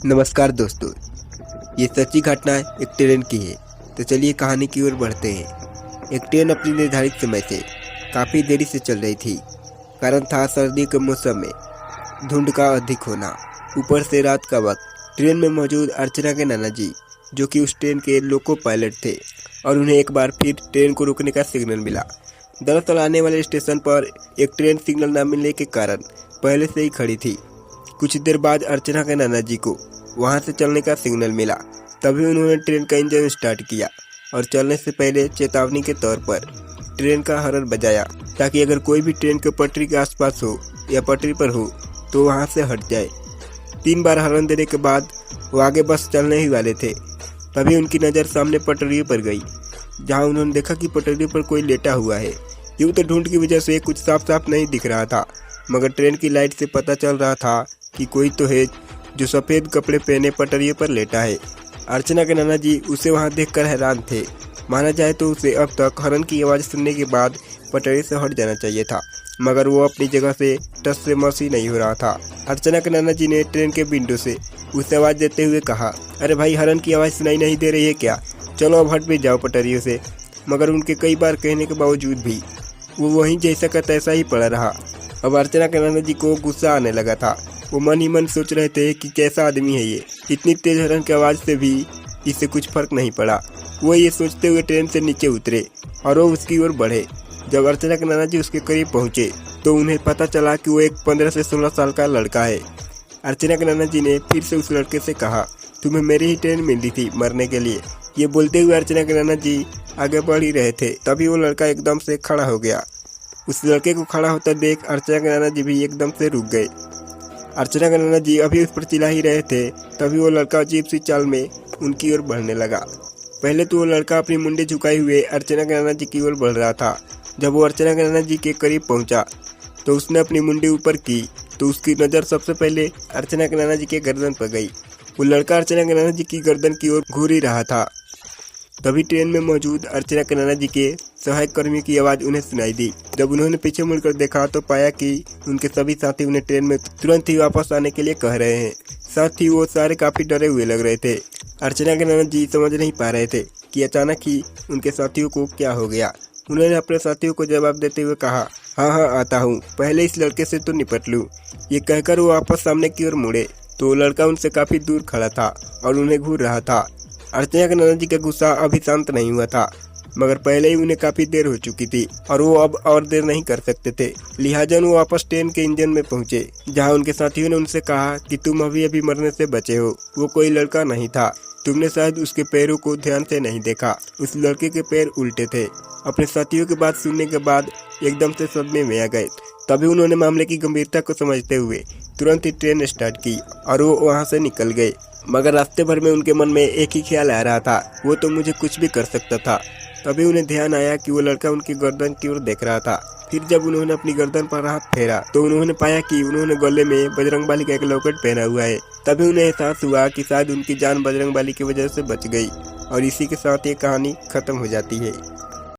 नमस्कार दोस्तों, ये सच्ची घटना एक ट्रेन की है। तो चलिए कहानी की ओर बढ़ते हैं। एक ट्रेन अपनी निर्धारित समय से काफ़ी देरी से चल रही थी। कारण था सर्दी के मौसम में धुंध का अधिक होना, ऊपर से रात का वक्त। ट्रेन में मौजूद अर्चना के नाना जी, जो कि उस ट्रेन के लोको पायलट थे, और उन्हें एक बार फिर ट्रेन को रुकने का सिग्नल मिला। दरअसल आने वाले स्टेशन पर एक ट्रेन सिग्नल न मिलने के कारण पहले से ही खड़ी थी। कुछ देर बाद अर्चना के नाना जी को वहां से चलने का सिग्नल मिला। तभी उन्होंने ट्रेन का इंजन स्टार्ट किया और चलने से पहले चेतावनी के तौर पर ट्रेन का हॉर्न बजाया, ताकि अगर कोई भी ट्रेन के पटरी के आसपास हो या पटरी पर हो तो वहां से हट जाए। 3 बार हॉर्न देने के बाद वो आगे बस चलने ही वाले थे। तभी उनकी नज़र सामने पटरियों पर गई, जहाँ उन्होंने देखा कि पटरियों पर कोई लेटा हुआ है। यूँ तो धुंध की वजह से कुछ साफ साफ नहीं दिख रहा था, मगर ट्रेन की लाइट से पता चल रहा था कि कोई तो है जो सफ़ेद कपड़े पहने पटरियों पर लेटा है। अर्चना के नाना जी उसे वहां देखकर हैरान थे। माना जाए तो उसे अब तक हॉर्न की आवाज़ सुनने के बाद पटरी से हट जाना चाहिए था, मगर वो अपनी जगह से टस से मस ही नहीं हो रहा था। अर्चना के नाना जी ने ट्रेन के विंडो से उसे आवाज़ देते हुए कहा, अरे भाई, हॉर्न की आवाज़ सुनाई नहीं दे रही है क्या? चलो अब हट भी जाओ पटरियों से। मगर उनके कई बार कहने के बावजूद भी वो वहीं जैसा का तैसा ही पड़ा रहा। अब अर्चना के नाना जी को गुस्सा आने लगा था। वो मन ही मन सोच रहे थे कि कैसा आदमी है ये, इतनी तेज हॉर्न की आवाज़ से भी इससे कुछ फर्क नहीं पड़ा। वो ये सोचते हुए ट्रेन से नीचे उतरे और वो उसकी ओर बढ़े। जब अर्चना के नाना जी उसके करीब पहुंचे तो उन्हें पता चला कि वो एक 15 से 16 साल का लड़का है। अर्चना के नाना जी ने फिर से उस लड़के से कहा, तुम्हें मेरी ही ट्रेन मिली थी मरने के लिए। ये बोलते हुए अर्चना के नाना जी आगे बढ़ ही रहे थे, तभी वो लड़का एकदम से खड़ा हो गया। उस लड़के को खड़ा होता देख अर्चना के नाना जी भी एकदम से रुक गए। अर्चना के नाना जी अभी उस पर चिल्ला ही रहे थे, तभी वो लड़का अजीब सी चाल में उनकी ओर बढ़ने लगा। पहले तो वो लड़का अपनी मुंडी झुकाए हुए अर्चना के नाना जी की ओर बढ़ रहा था। जब वो अर्चना के नाना जी के करीब पहुंचा तो उसने अपनी मुंडी ऊपर की तो उसकी नज़र सबसे पहले अर्चना के नाना जी के गर्दन पर गई। वो लड़का अर्चना के नाना जी की गर्दन की ओर घूर ही रहा था। तभी ट्रेन में मौजूद अर्चना के नाना जी के सहायक कर्मियों की आवाज़ उन्हें सुनाई दी। जब उन्होंने पीछे मुड़कर देखा तो पाया कि उनके सभी साथी उन्हें ट्रेन में तुरंत ही वापस आने के लिए कह रहे हैं। साथ ही वो सारे काफ़ी डरे हुए लग रहे थे। अर्चना के नाना जी समझ नहीं पा रहे थे कि अचानक ही उनके साथियों को क्या हो गया। उन्होंने अपने साथियों को जवाब देते हुए कहा, हाँ आता हूँ, पहले इस लड़के से तो निपट लूँ। ये कहकर वो वापस सामने की ओर मुड़े तो लड़का उनसे काफ़ी दूर खड़ा था और उन्हें घूर रहा था। अर्चना के नाना जी का गुस्सा अभी शांत नहीं हुआ था, मगर पहले ही उन्हें काफ़ी देर हो चुकी थी और वो अब और देर नहीं कर सकते थे। लिहाजा वो वापस ट्रेन के इंजन में पहुंचे, जहां उनके साथियों ने उनसे कहा कि तुम अभी अभी मरने से बचे हो। वो कोई लड़का नहीं था, तुमने शायद उसके पैरों को ध्यान से नहीं देखा। उस लड़के के पैर उल्टे थे। अपने साथियों की बात सुनने के बाद एकदम से सदमे में आ गए। तभी उन्होंने मामले की गंभीरता को समझते हुए तुरंत ही ट्रेन स्टार्ट की और वो वहाँ से निकल गए। मगर रास्ते भर में उनके मन में एक ही ख्याल आ रहा था, वो तो मुझे कुछ भी कर सकता था। तभी उन्हें ध्यान आया कि वो लड़का उनकी गर्दन की ओर देख रहा था। फिर जब उन्होंने अपनी गर्दन पर हाथ फेरा तो उन्होंने पाया कि उन्होंने गले में बजरंगबली का एक लॉकेट पहना हुआ है। तभी उन्हें एहसास हुआ कि शायद उनकी जान बजरंगबली की वजह से बच गई। और इसी के साथ ये कहानी खत्म हो जाती है।